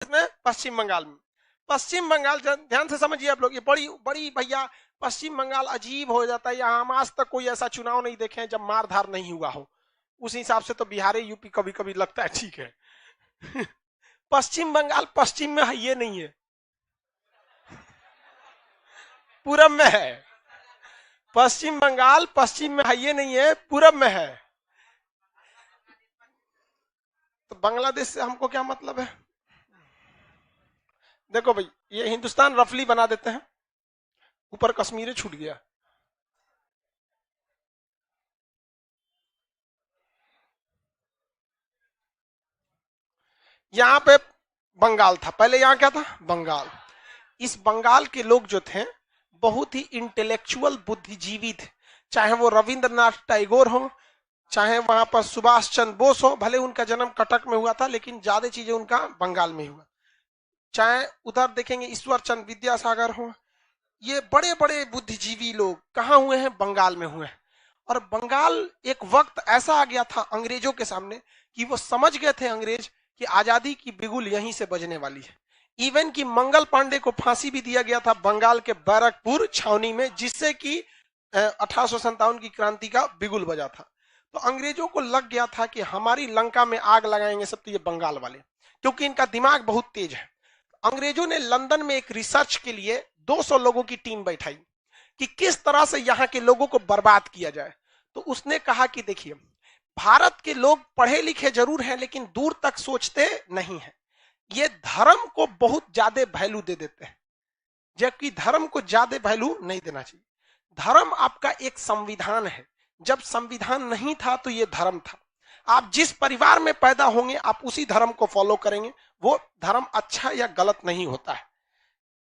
में पश्चिम बंगाल में। पश्चिम बंगाल ध्यान से समझिए आप लोग, ये बड़ी बड़ी भैया पश्चिम बंगाल अजीब हो जाता है। यहाँ हम आज तक कोई ऐसा चुनाव नहीं देखे जब मारधार नहीं हुआ हो। उस हिसाब से तो बिहार यूपी कभी कभी लगता है ठीक है। पश्चिम बंगाल पश्चिम में है ये नहीं है, पूरब में है। पश्चिम बंगाल पश्चिम में है ये नहीं है, पूरब में है। तो बांग्लादेश से हमको क्या मतलब है? देखो भाई, ये हिंदुस्तान रफली बना देते हैं, ऊपर कश्मीर छूट गया। यहाँ पे बंगाल था, पहले यहाँ क्या था? बंगाल। इस बंगाल के लोग जो थे बहुत ही इंटेलेक्चुअल बुद्धिजीवी थे, चाहे वो रविंद्रनाथ टैगोर हो, चाहे वहां पर सुभाष चंद्र बोस हो। भले उनका जन्म कटक में हुआ था लेकिन ज्यादा चीजें उनका बंगाल में हुआ। चाहे उधर देखेंगे ईश्वर चंद्र विद्यासागर हो, ये बड़े बड़े बुद्धिजीवी लोग कहाँ हुए हैं? बंगाल में हुए हैं। और बंगाल एक वक्त ऐसा आ गया था अंग्रेजों के सामने कि वो समझ गए थे अंग्रेज कि आजादी की बिगुल यहीं से बजने वाली है। इवन कि मंगल पांडे को फांसी भी दिया गया था बंगाल के बैरकपुर छावनी में, जिससे कि 1857 की क्रांति का बिगुल बजा था। तो अंग्रेजों को लग गया था कि हमारी लंका में आग लगाएंगे सब तो ये बंगाल वाले, क्योंकि इनका दिमाग बहुत तेज है। अंग्रेजों ने लंदन में एक रिसर्च के लिए 200 लोगों की टीम बैठाई कि किस तरह से यहाँ के लोगों को बर्बाद किया जाए। तो उसने कहा कि देखिए, भारत के लोग पढ़े लिखे जरूर हैं लेकिन दूर तक सोचते नहीं हैं। ये धर्म को बहुत ज्यादा वैल्यू दे देते हैं, जबकि धर्म को ज्यादा वैल्यू नहीं देना चाहिए। धर्म आपका एक संविधान है, जब संविधान नहीं था तो ये धर्म था। आप जिस परिवार में पैदा होंगे आप उसी धर्म को फॉलो करेंगे। वो धर्म अच्छा या गलत नहीं होता है,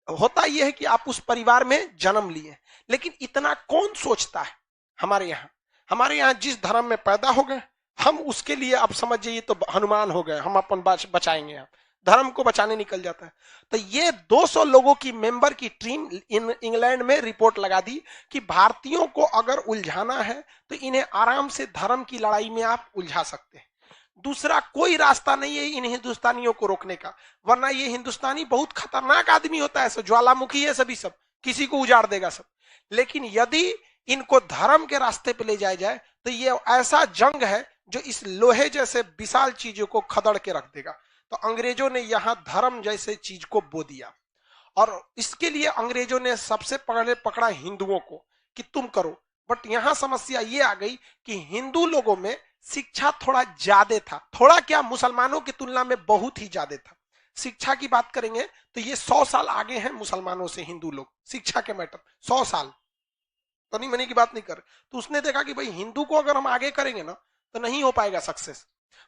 होता यह है कि आप उस परिवार में जन्म लिए। लेकिन इतना कौन सोचता है? हमारे यहाँ जिस धर्म में पैदा हो गए हम उसके लिए, आप समझ जाइए तो हनुमान हो गए, हम अपन बचाएंगे। आप धर्म को बचाने निकल जाता है। तो ये 200 लोगों की मेंबर की टीम इंग्लैंड में रिपोर्ट लगा दी कि भारतीयों को अगर उलझाना है तो इन्हें आराम से धर्म की लड़ाई में आप उलझा सकते हैं। दूसरा कोई रास्ता नहीं है इन हिंदुस्तानियों को रोकने का, वरना ये हिंदुस्तानी बहुत खतरनाक आदमी होता है, ज्वालामुखी है सभी, सब किसी को उजाड़ देगा सब। लेकिन यदि इनको धर्म के रास्ते पे ले जाया जाए तो ये ऐसा जंग है जो इस लोहे जैसे विशाल चीजों को खदड़ के रख देगा। तो अंग्रेजों ने यहां धर्म जैसे चीज को बो दिया, और इसके लिए अंग्रेजों ने सबसे पहले पकड़ा हिंदुओं को कि तुम करो। बट यहां समस्या ये आ गई कि हिंदू लोगों में शिक्षा थोड़ा ज्यादा था, थोड़ा क्या, मुसलमानों की तुलना में बहुत ही ज्यादा था। शिक्षा की बात करेंगे तो ये 100 साल आगे हैं मुसलमानों से हिंदू लोग, शिक्षा के मैटर 100 साल, तनी मनी की बात नहीं कर। तो उसने देखा कि भाई हिंदू को अगर हम आगे करेंगे ना तो नहीं हो पाएगा सक्सेस,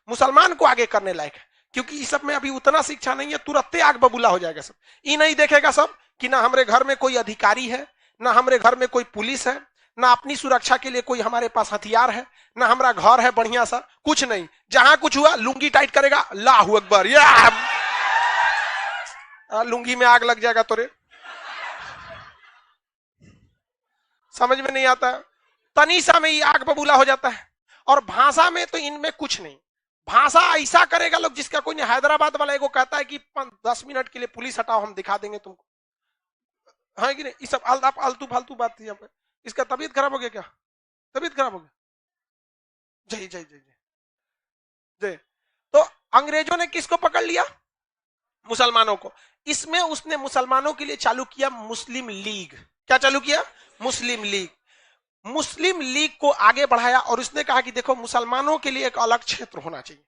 मुसलमान को आगे करने लायक है, क्योंकि इस सब में अभी उतना शिक्षा नहीं है, तुरंत आग बबूला हो जाएगा सब। ये नहीं देखेगा सब कि ना हमारे घर में कोई अधिकारी है, ना हमारे घर में कोई पुलिस है, ना अपनी सुरक्षा के लिए कोई हमारे पास हथियार है, ना हमारा घर है बढ़िया सा, कुछ नहीं। जहां कुछ हुआ लुंगी टाइट करेगा, अल्लाहू अकबर, या लुंगी में आग लग जाएगा तोरे। समझ में नहीं आता, तनीसा में ही आग बबूला हो जाता है। और भाषा में तो इनमें कुछ नहीं, भाषा ऐसा करेगा लोग जिसका कोई नहीं। हैदराबाद वाला एगो कहता है कि 10 मिनट के लिए पुलिस हटाओ हम दिखा देंगे तुमको, है कि नहीं? ये सब आलतू फालतू बात थी यहाँ पे। इसका तबीयत खराब हो गया क्या? तबीयत खराब हो गया? जय जय जय जय जय। तो अंग्रेजों ने किसको पकड़ लिया? मुसलमानों को। इसमें उसने मुसलमानों के लिए चालू किया मुस्लिम लीग। क्या चालू किया? मुस्लिम लीग। मुस्लिम लीग को आगे बढ़ाया और उसने कहा कि देखो मुसलमानों के लिए एक अलग क्षेत्र होना चाहिए।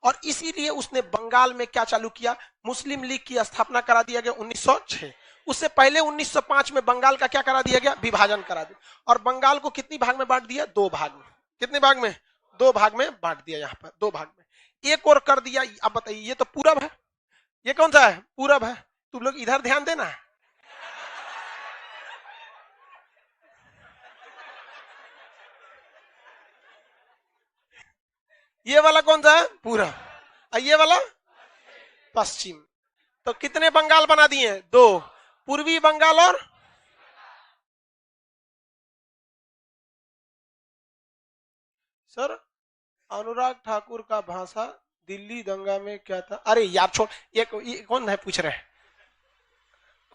और इसीलिए उसने बंगाल में क्या चालू किया? मुस्लिम लीग की स्थापना करा दिया गया 1906। उससे पहले 1905 में बंगाल का क्या करा दिया गया? विभाजन करा दिया। और बंगाल को कितनी भाग में बांट दिया? 2 भाग में। कितने भाग में? 2 भाग में बांट दिया। यहाँ पर 2 भाग में एक और कर दिया। अब बताइए, ये तो पूरब है, ये कौन सा है? पूरब है। तुम लोग इधर ध्यान देना। ये वाला कौन सा है? पूरब। ये वाला पश्चिम। तो कितने बंगाल बना दिए? 2, पूर्वी बंगाल और सर अनुराग ठाकुर का भाषा दिल्ली दंगा में क्या था, अरे यार छोड़, ये कौन है पूछ रहे हैं,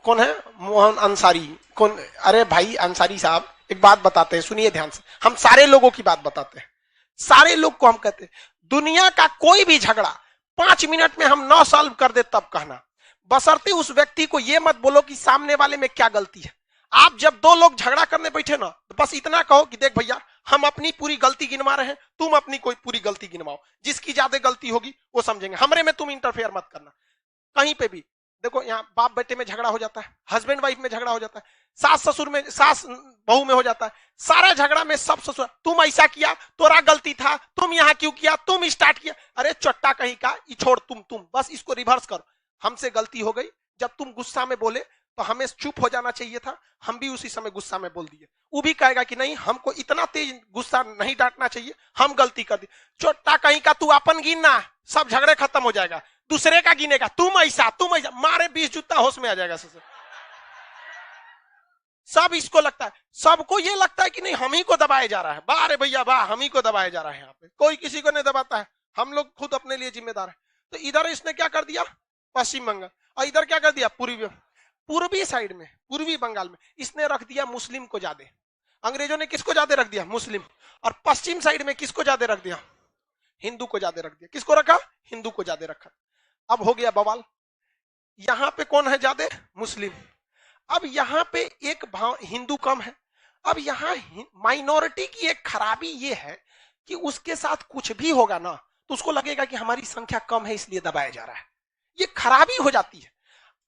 कौन है, मोहन अंसारी, कौन, अरे भाई अंसारी साहब एक बात बताते हैं, सुनिए ध्यान से, हम सारे लोगों की बात बताते हैं, सारे लोग को हम कहते हैं दुनिया का कोई भी झगड़ा 5 मिनट में हम 9 सॉल्व कर दे तब कहना, बशर्ते उस व्यक्ति को यह मत बोलो कि सामने वाले में क्या गलती है। आप जब 2 लोग झगड़ा करने बैठे ना, तो बस इतना कहो कि देख भैया हम अपनी पूरी गलती गिनवा रहे हैं, तुम अपनी कोई पूरी गलती गिनवाओ, जिसकी ज्यादा गलती होगी वो समझेंगे, हमरे में तुम इंटरफेयर मत करना। कहीं पे भी देखो, यहाँ बाप बेटे में झगड़ा हो जाता है, हस्बैंड वाइफ में झगड़ा हो जाता है, सास ससुर में, सास बहू में हो जाता है, सारा झगड़ा में सब ससुर, तुम ऐसा किया, तोरा गलती था, तुम यहाँ क्यों किया, तुम स्टार्ट किया, अरे चट्टा कहीं का, छोड़ तुम बस इसको रिवर्स करो, हमसे गलती हो गई, जब तुम गुस्सा में बोले तो हमें चुप हो जाना चाहिए था, हम भी उसी समय गुस्सा में बोल दिए, वो भी कहेगा कि नहीं हमको इतना तेज गुस्सा नहीं डांटना चाहिए, हम गलती कर दी, चोटा कहीं का, तू अपन गिनना, सब झगड़े खत्म हो जाएगा, दूसरे का गिनेगा, तुम ऐसा मारे 20 जूता होश में आ जाएगा। सब इसको लगता है, सबको ये लगता है कि नहीं हम ही को दबाया जा रहा है, वाह रे भैया वाह, हम ही को दबाया जा रहा है, यहाँ पे कोई किसी को नहीं दबाता है, हम लोग खुद अपने लिए जिम्मेदार है। तो इधर इसने क्या कर दिया, पश्चिम बंगाल, और इधर क्या कर दिया, पूर्वी साइड में, पूर्वी बंगाल में इसने रख दिया मुस्लिम को ज्यादा, अंग्रेजों ने किसको ज्यादा रख दिया, मुस्लिम, और पश्चिम साइड में किसको ज्यादा रख दिया, हिंदू को ज्यादा रख दिया, किसको रखा, हिंदू को ज्यादा रखा। अब हो गया बवाल, यहां पे कौन है ज्यादा, मुस्लिम, अब यहां पे एक भाव हिंदू कम है, अब यहां माइनॉरिटी की एक खराबी ये है कि उसके साथ कुछ भी होगा ना तो उसको लगेगा कि हमारी संख्या कम है इसलिए दबाया जा रहा है, ये खराबी हो जाती है।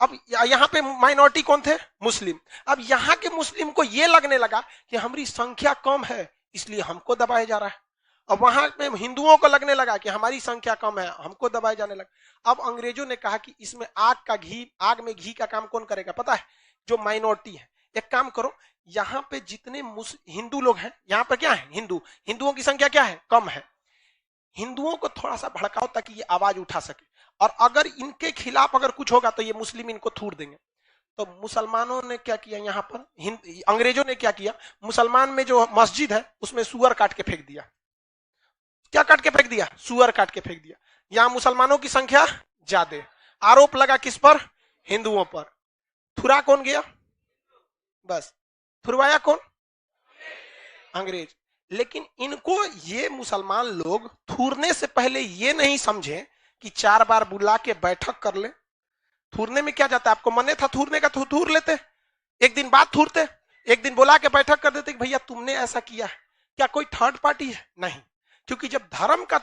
अब यहां पे माइनॉरिटी कौन थे, मुस्लिम, अब यहां के मुस्लिम को यह लगने लगा कि हमारी संख्या कम है इसलिए हमको दबाया जा रहा है, अब वहां पे हिंदुओं को लगने लगा कि हमारी संख्या कम है हमको दबाए जाने लगा। अब अंग्रेजों ने कहा कि इसमें आग में घी का काम कौन करेगा पता है, जो माइनॉरिटी है। एक काम करो, यहाँ पे जितने हिंदू लोग हैं, यहाँ पे क्या है, हिंदुओं की संख्या क्या है, कम है, हिंदुओं को थोड़ा सा भड़काओ ताकि ये आवाज उठा सके, और अगर इनके खिलाफ अगर कुछ होगा तो ये मुस्लिम इनको थूर देंगे। तो मुसलमानों ने क्या किया, यहाँ पर अंग्रेजों ने क्या किया, मुसलमान में जो मस्जिद है उसमें सुअर काट के फेंक दिया, क्या काट के फेंक दिया, सुअर काट के फेंक दिया। यहां मुसलमानों की संख्या ज्यादा, आरोप लगा किस पर, हिंदुओं पर, थुरा कौन गया, बस थुरवाया कौन, अंग्रेज। लेकिन इनको ये मुसलमान लोग थूरने से पहले ये नहीं समझे कि 4 बार बुला के बैठक कर ले, थूरने में क्या जाता है, आपको मने था थूरने का तो थूर लेते, एक दिन बाद थूरते, एक दिन बुला के बैठक कर देते कि भैया तुमने ऐसा किया, क्या कोई थर्ड पार्टी है, नहीं, क्योंकि जब धर्म का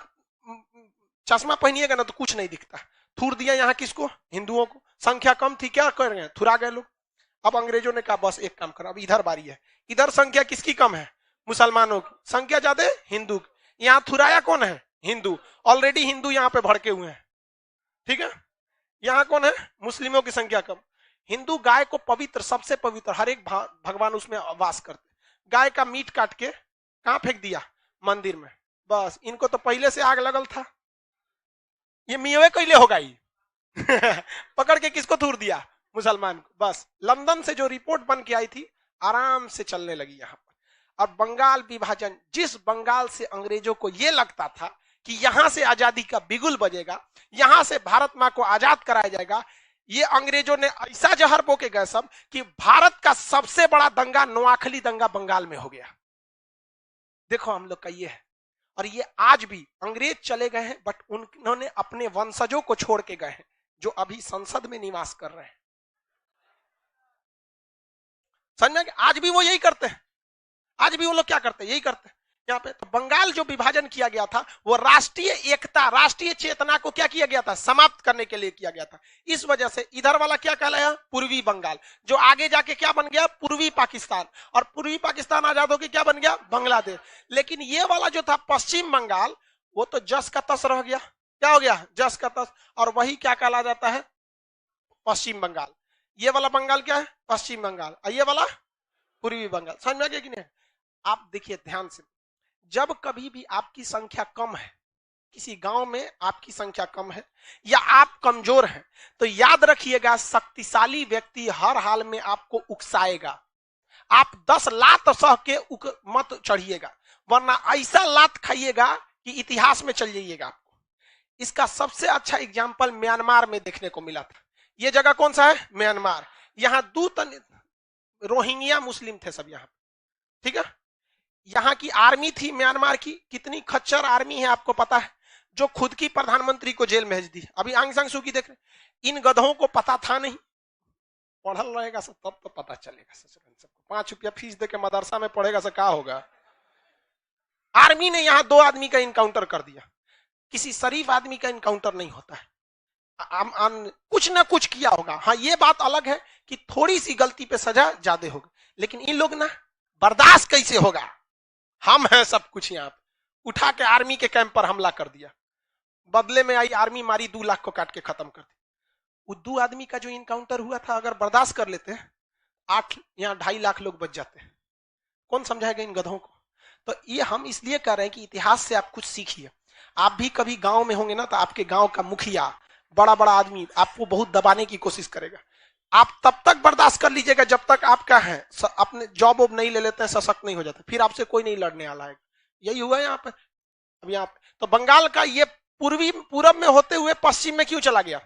चश्मा पहनिएगा ना तो कुछ नहीं दिखता। थूर दिया यहाँ किसको, हिंदुओं को, संख्या कम थी, क्या कर रहे हैं, थुरा गए लोग। अब अंग्रेजों ने कहा बस एक काम करो, अब इधर बारी है, इधर संख्या किसकी कम है, मुसलमानों की, संख्या ज्यादा हिंदू की, यहाँ थुराया कौन है, हिंदू, ऑलरेडी हिंदू यहाँ पे भड़के हुए हैं, ठीक है, यहाँ कौन है, मुस्लिमों की संख्या कम। हिंदू गाय को पवित्र, सबसे पवित्र, हर एक भगवान उसमें वास करते, गाय का मीट काट के कहां फेंक दिया, मंदिर में, बस इनको तो पहले से आग लगल था, ये मियावे कैले होगा ही पकड़ के किसको थूर दिया, मुसलमान को, बस लंदन से जो रिपोर्ट बन के आई थी आराम से चलने लगी यहाँ पर। अब बंगाल विभाजन, जिस बंगाल से अंग्रेजों को यह लगता था कि यहां से आजादी का बिगुल बजेगा, यहां से भारत मां को आजाद कराया जाएगा, ये अंग्रेजों ने ऐसा जहर बो के गए सब कि भारत का सबसे बड़ा दंगा, नोआखली दंगा बंगाल में हो गया। देखो हम लोग का ये है, और ये आज भी अंग्रेज चले गए हैं बट उन्होंने अपने वंशजों को छोड़ के गए हैं जो अभी संसद में निवास कर रहे हैं, समझ में, आज भी वो यही करते हैं, आज भी वो लोग क्या करते हैं, यही करते हैं यहाँ पे। तो बंगाल जो विभाजन किया गया था वो राष्ट्रीय एकता, राष्ट्रीय चेतना को क्या किया गया था, समाप्त करने के लिए किया गया था। इस वजह से इधर वाला क्या कहलाया, पूर्वी बंगाल, जो आगे जाके क्या बन गया, पूर्वी पाकिस्तान, और पूर्वी पाकिस्तान आजाद होकर क्या बन गया, बांग्लादेश। लेकिन ये वाला जो था पश्चिम बंगाल, वो तो जस का तस रह गया, क्या हो गया, जस का तस, और वही क्या कहला जाता है, पश्चिम बंगाल। ये वाला बंगाल क्या है, पश्चिम बंगाल, और ये वाला पूर्वी बंगाल। समझ में आ गया कि नहीं। आप देखिए ध्यान से, जब कभी भी आपकी संख्या कम है, किसी गांव में आपकी संख्या कम है या आप कमजोर हैं, तो याद रखिएगा शक्तिशाली व्यक्ति हर हाल में आपको उकसाएगा। आप 10 लात सह के मत चढ़िएगा, वरना ऐसा लात खाइएगा कि इतिहास में चल जाइएगा आपको। इसका सबसे अच्छा एग्जाम्पल म्यांमार में देखने को मिला था। ये जगह कौन सा है? म्यांमार। यहाँ रोहिंग्या मुस्लिम थे सब यहाँ, ठीक है। यहाँ की आर्मी थी म्यांमार की, कितनी खच्चर आर्मी है आपको पता है, जो खुद की प्रधानमंत्री को जेल में भेज दी। अभी आंग सांग सू की देख रहे, इन गधों को पता था नहीं, पढ़ल रहेगा सब तब तो पता चलेगा। सबको 5 रुपया फीस देके मदरसा में पढ़ेगा से क्या होगा। आर्मी ने यहाँ 2 आदमी का इनकाउंटर कर दिया। किसी शरीफ आदमी का इनकाउंटर नहीं होता है, कुछ ना कुछ किया होगा। हाँ ये बात अलग है कि थोड़ी सी गलती पे सजा ज्यादा होगी, लेकिन इन लोग ना बर्दाश्त कैसे होगा। हम हैं सब कुछ यहाँ पे, उठा के आर्मी के कैंप पर हमला कर दिया, बदले में आई आर्मी मारी, 2 लाख को काट के खत्म कर दी। वो 2 आदमी का जो इनकाउंटर हुआ था, अगर बर्दाश्त कर लेते 8 यहाँ 2.5 लाख लोग बच जाते। कौन समझाएगा इन गधों को। तो ये हम इसलिए कर रहे हैं कि इतिहास से आप कुछ सीखिए। आप भी कभी गांव में होंगे ना, तो आपके गांव का मुखिया, बड़ा बड़ा आदमी आपको बहुत दबाने की कोशिश करेगा। आप तब तक बर्दाश्त कर लीजिएगा जब तक आपका है अपने जॉब वॉब नहीं ले लेते हैं, सशक्त नहीं हो जाते, फिर आपसे कोई नहीं लड़ने वाला है। यही हुआ यहाँ पे। अब यहाँ पे तो बंगाल का ये पूरब में होते हुए पश्चिम में क्यों चला गया?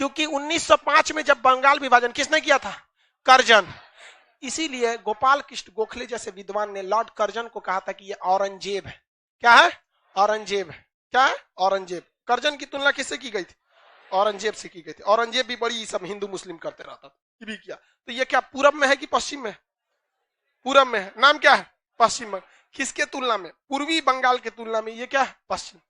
क्योंकि 1905 में जब बंगाल विभाजन किसने किया था? कर्जन। इसीलिए गोपाल कृष्ण गोखले जैसे विद्वान ने लॉर्ड कर्जन को कहा था कि ये औरंगजेब है। क्या है? औरंगजेब है। क्या है? औरंगजेब। कर्जन की तुलना किससे की गई थी? औरंगजेब से की गई थी। औरंगजेब भी बड़ी सब हिंदू मुस्लिम करते रहता था, ये भी किया। तो ये क्या पूरब में है कि पश्चिम में? पूरब में है। नाम क्या है? पश्चिम में। किसके तुलना में? पूर्वी बंगाल के तुलना में ये क्या है? पश्चिम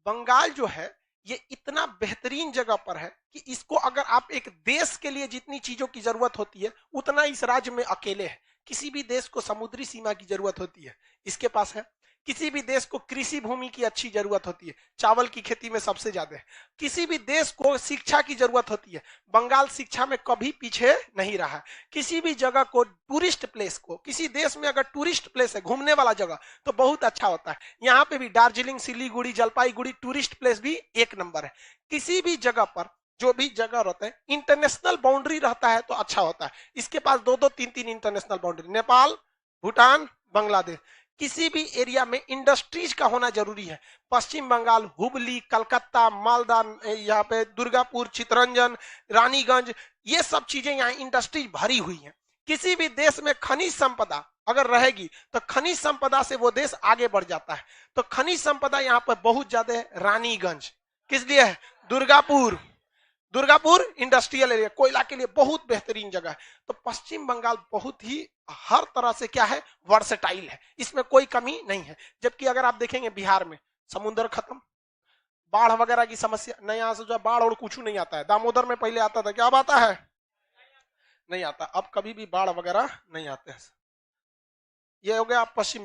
बंगाल जो है ये इतना बेहतरीन जगह पर है कि इसको अगर आप एक देश के लिए जितनी चीजों की जरूरत होती है उतना इस राज्य में अकेले है। किसी भी देश को समुद्री सीमा की जरूरत होती है, इसके पास है। किसी भी देश को कृषि भूमि की अच्छी जरूरत होती है, चावल की खेती में सबसे ज्यादा है। किसी भी देश को शिक्षा की जरूरत होती है, बंगाल शिक्षा में कभी पीछे नहीं रहा। किसी भी जगह को टूरिस्ट प्लेस को, किसी देश में अगर टूरिस्ट प्लेस है, घूमने वाला जगह, तो बहुत अच्छा होता है। यहाँ पे भी दार्जिलिंग, सिलीगुड़ी, जलपाईगुड़ी टूरिस्ट प्लेस भी 1 नंबर है। किसी भी जगह पर जो भी जगह रहता है, इंटरनेशनल बाउंड्री रहता है तो अच्छा होता है। इसके पास 2-2, 3-3 इंटरनेशनल बाउंड्री, नेपाल, भूटान, बांग्लादेश। किसी भी एरिया में इंडस्ट्रीज का होना जरूरी है। पश्चिम बंगाल, हुबली, कलकत्ता, मालदा, यहाँ पे दुर्गापुर, चितरंजन, रानीगंज, ये सब चीजें यहाँ इंडस्ट्रीज भरी हुई हैं। किसी भी देश में खनिज संपदा अगर रहेगी तो खनिज संपदा से वो देश आगे बढ़ जाता है। तो खनिज संपदा यहाँ पर बहुत ज्यादा है। रानीगंज किस लिए है? दुर्गापुर इंडस्ट्रियल एरिया, कोयला के लिए बहुत बेहतरीन जगह है। तो पश्चिम बंगाल बहुत ही हर तरह से क्या है? वर्सेटाइल है, इसमें कोई कमी नहीं है। जबकि अगर आप देखेंगे बिहार में समुद्र खत्म, बाढ़ वगैरह की समस्या नहीं, यहां से जो बाढ़ और कुछ नहीं आता है। दामोदर में पहले आता था, क्या अब आता है? नहीं आता। अब कभी भी बाढ़ वगैरह नहीं आते हैं। ये हो गया पश्चिम